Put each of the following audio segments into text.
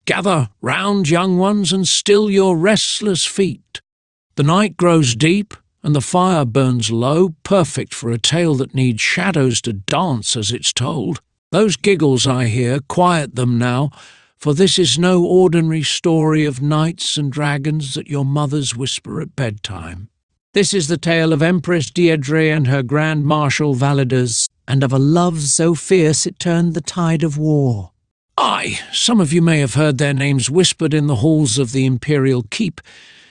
Gather round, young ones, and still your restless feet. The night grows deep, and the fire burns low, perfect for a tale that needs shadows to dance as it's told. Those giggles I hear, quiet them now, for this is no ordinary story of knights and dragons that your mothers whisper at bedtime. This is the tale of Empress Diedre and her Grand Marshal Validus, and of a love so fierce it turned the tide of war. Aye, some of you may have heard their names whispered in the halls of the imperial keep,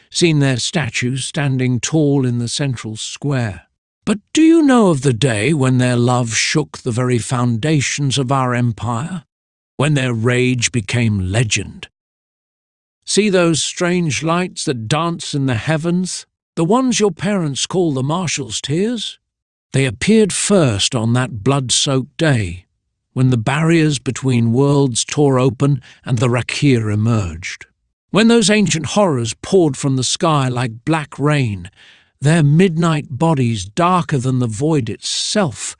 seen their statues standing tall in the central square. But do you know of the day when their love shook the very foundations of our empire? When their rage became legend? See those strange lights that dance in the heavens? The ones your parents call the Marshal's tears? They appeared first on that blood-soaked day, when the barriers between worlds tore open and the Rakir emerged. When those ancient horrors poured from the sky like black rain, their midnight bodies darker than the void itself,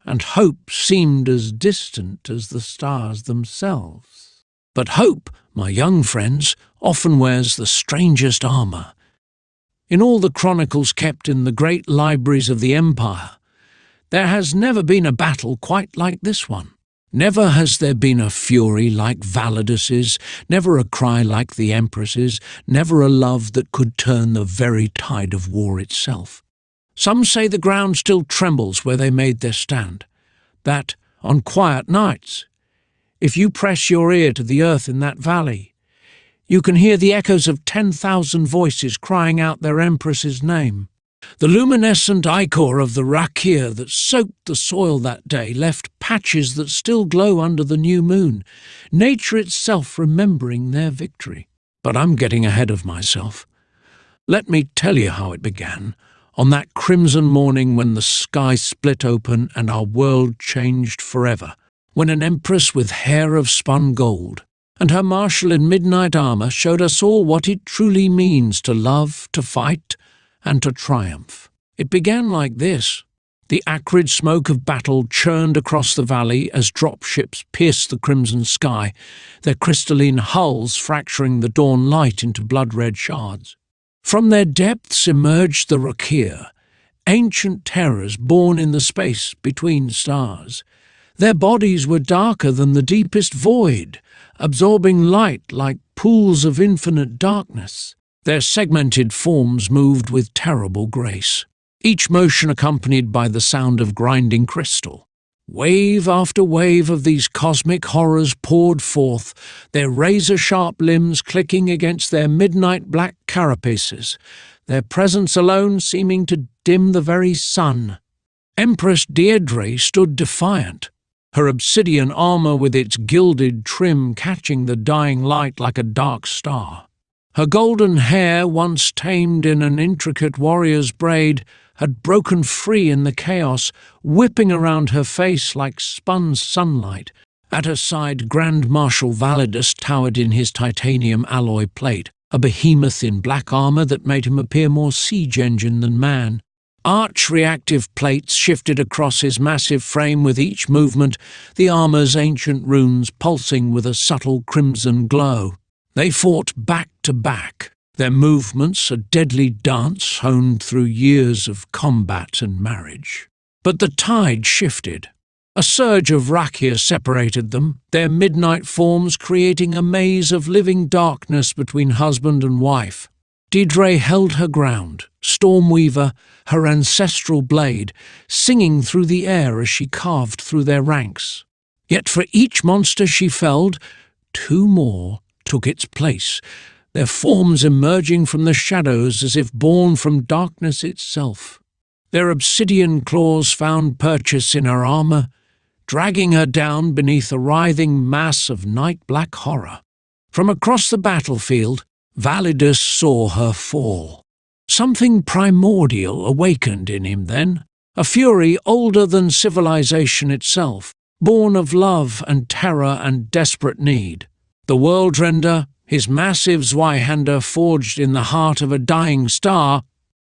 and hope seemed as distant as the stars themselves. But hope, my young friends, often wears the strangest armour. In all the chronicles kept in the great libraries of the Empire, there has never been a battle quite like this one. Never has there been a fury like Validus's, never a cry like the Empress's, never a love that could turn the very tide of war itself. Some say the ground still trembles where they made their stand, that, on quiet nights, if you press your ear to the earth in that valley, you can hear the echoes of 10,000 voices crying out their Empress's name. The luminescent ichor of the Rakir that soaked the soil that day left patches that still glow under the new moon, nature itself remembering their victory. But I'm getting ahead of myself. Let me tell you how it began, on that crimson morning when the sky split open and our world changed forever, when an empress with hair of spun gold and her marshal in midnight armour showed us all what it truly means to love, to fight, and to triumph. It began like this. The acrid smoke of battle churned across the valley as dropships pierced the crimson sky, their crystalline hulls fracturing the dawn light into blood-red shards. From their depths emerged the Rakir, ancient terrors born in the space between stars. Their bodies were darker than the deepest void, absorbing light like pools of infinite darkness. Their segmented forms moved with terrible grace, each motion accompanied by the sound of grinding crystal. Wave after wave of these cosmic horrors poured forth, their razor-sharp limbs clicking against their midnight black carapaces, their presence alone seeming to dim the very sun. Empress Diedre stood defiant, her obsidian armour with its gilded trim catching the dying light like a dark star. Her golden hair, once tamed in an intricate warrior's braid, had broken free in the chaos, whipping around her face like spun sunlight. At her side, Grand Marshal Validus towered in his titanium alloy plate, a behemoth in black armour that made him appear more siege engine than man. Arch-reactive plates shifted across his massive frame with each movement, the armour's ancient runes pulsing with a subtle crimson glow. They fought back to back, their movements a deadly dance honed through years of combat and marriage. But the tide shifted. A surge of Rakir separated them, their midnight forms creating a maze of living darkness between husband and wife. Diedre held her ground, Stormweaver, her ancestral blade, singing through the air as she carved through their ranks. Yet for each monster she felled, two more took its place, their forms emerging from the shadows as if born from darkness itself. Their obsidian claws found purchase in her armour, dragging her down beneath a writhing mass of night-black horror. From across the battlefield, Validus saw her fall. Something primordial awakened in him then, a fury older than civilization itself, born of love and terror and desperate need. The Worldrender, his massive Zweihander forged in the heart of a dying star,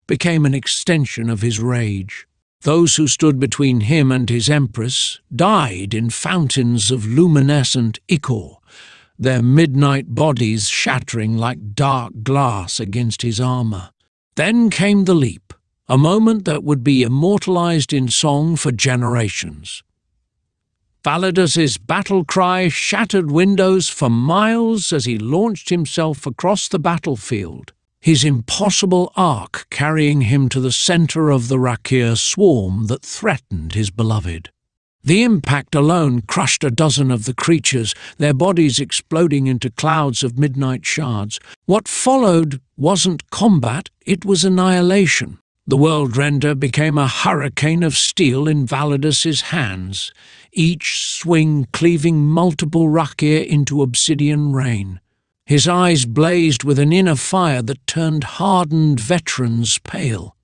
became an extension of his rage. Those who stood between him and his Empress died in fountains of luminescent ichor, their midnight bodies shattering like dark glass against his armour. Then came the leap, a moment that would be immortalised in song for generations. Validus's battle cry shattered windows for miles as he launched himself across the battlefield, his impossible arc carrying him to the centre of the Rakir swarm that threatened his beloved. The impact alone crushed a dozen of the creatures, their bodies exploding into clouds of midnight shards. What followed wasn't combat, it was annihilation. The world render became a hurricane of steel in Validus's hands, each swing cleaving multiple Rakir into obsidian rain. His eyes blazed with an inner fire that turned hardened veterans pale.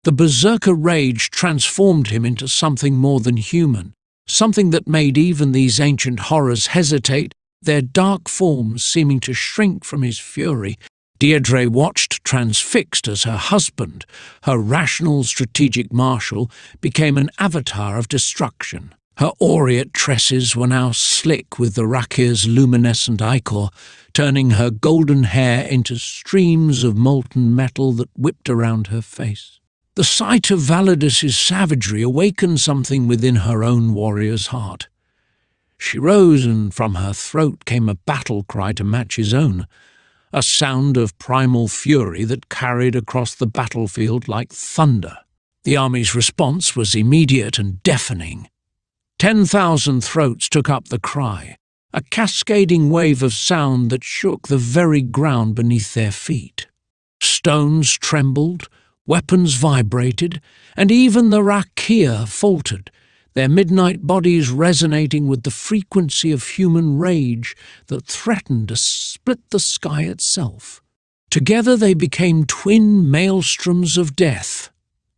The berserker rage transformed him into something more than human, something that made even these ancient horrors hesitate, their dark forms seeming to shrink from his fury. Diedre watched transfixed as her husband, her rational strategic Marshal, became an avatar of destruction. Her aureate tresses were now slick with the Rakir's luminescent ichor, turning her golden hair into streams of molten metal that whipped around her face. The sight of Validus's savagery awakened something within her own warrior's heart. She rose, and from her throat came a battle cry to match his own, a sound of primal fury that carried across the battlefield like thunder. The army's response was immediate and deafening. 10,000 throats took up the cry, a cascading wave of sound that shook the very ground beneath their feet. Stones trembled, weapons vibrated, and even the Rakir faltered, their midnight bodies resonating with the frequency of human rage that threatened to split the sky itself. Together they became twin maelstroms of death.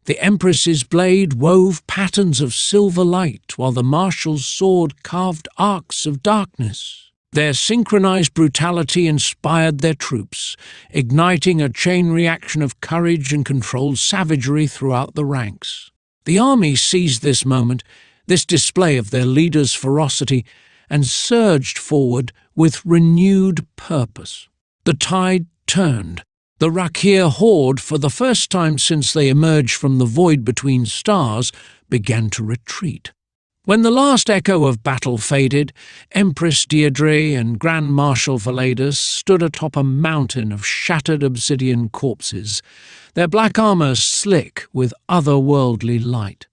The Empress's blade wove patterns of silver light, while the Marshal's sword carved arcs of darkness. Their synchronized brutality inspired their troops, igniting a chain reaction of courage and controlled savagery throughout the ranks. The army seized this moment, this display of their leader's ferocity, and surged forward with renewed purpose. The tide turned. The Rakir horde, for the first time since they emerged from the void between stars, began to retreat. When the last echo of battle faded, Empress Diedre and Grand Marshal Validus stood atop a mountain of shattered obsidian corpses, their black armour slick with otherworldly light.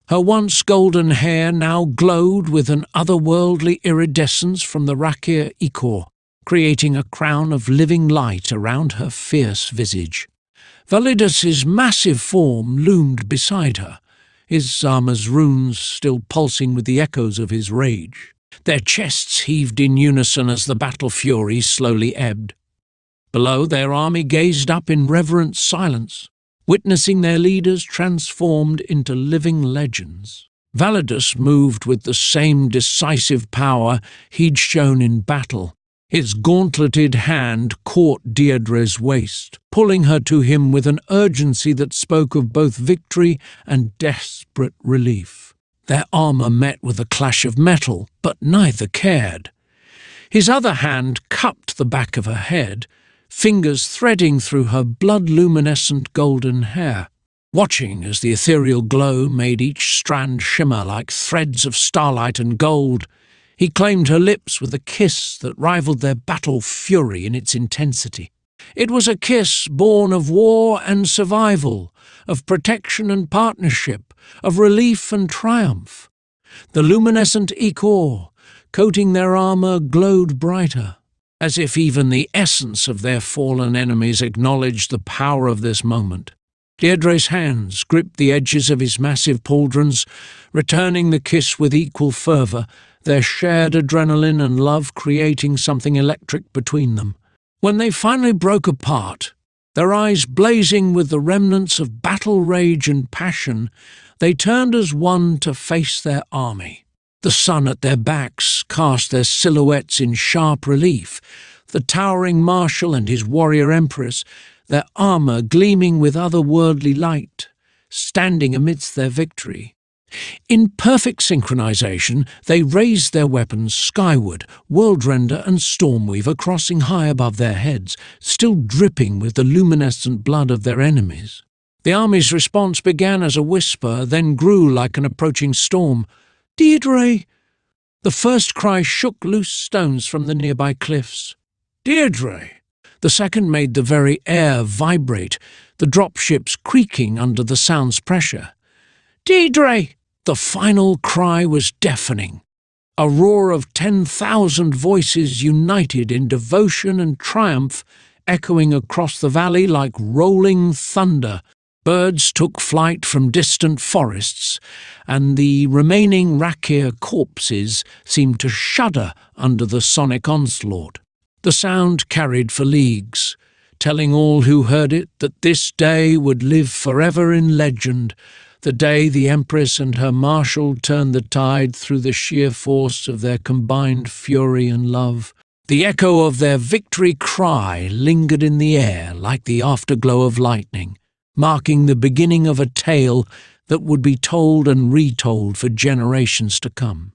Her once golden hair now glowed with an otherworldly iridescence from the Rakir ichor, creating a crown of living light around her fierce visage. Validus's massive form loomed beside her, his armour's runes still pulsing with the echoes of his rage. Their chests heaved in unison as the battle fury slowly ebbed. Below, their army gazed up in reverent silence, witnessing their leaders transformed into living legends. Validus moved with the same decisive power he'd shown in battle. His gauntleted hand caught Diedre's waist, pulling her to him with an urgency that spoke of both victory and desperate relief. Their armour met with a clash of metal, but neither cared. His other hand cupped the back of her head, fingers threading through her blood-luminescent golden hair. Watching as the ethereal glow made each strand shimmer like threads of starlight and gold, he claimed her lips with a kiss that rivaled their battle fury in its intensity. It was a kiss born of war and survival, of protection and partnership, of relief and triumph. The luminescent ichor, coating their armour, glowed brighter, as if even the essence of their fallen enemies acknowledged the power of this moment. Diedre's hands gripped the edges of his massive pauldrons, returning the kiss with equal fervour, their shared adrenaline and love creating something electric between them. When they finally broke apart, their eyes blazing with the remnants of battle rage and passion, they turned as one to face their army. The sun at their backs cast their silhouettes in sharp relief, the towering Marshal and his warrior Empress, their armour gleaming with otherworldly light, standing amidst their victory. In perfect synchronization, they raised their weapons skyward, Worldrender and Stormweaver crossing high above their heads, still dripping with the luminescent blood of their enemies. The army's response began as a whisper, then grew like an approaching storm. "Diedre!" The first cry shook loose stones from the nearby cliffs. "Diedre!" The second made the very air vibrate, the dropships creaking under the sound's pressure. "Diedre!" The final cry was deafening. A roar of 10,000 voices united in devotion and triumph, echoing across the valley like rolling thunder. Birds took flight from distant forests, and the remaining Rakir corpses seemed to shudder under the sonic onslaught. The sound carried for leagues, telling all who heard it that this day would live forever in legend, the day the Empress and her Marshal turned the tide through the sheer force of their combined fury and love. The echo of their victory cry lingered in the air like the afterglow of lightning, marking the beginning of a tale that would be told and retold for generations to come.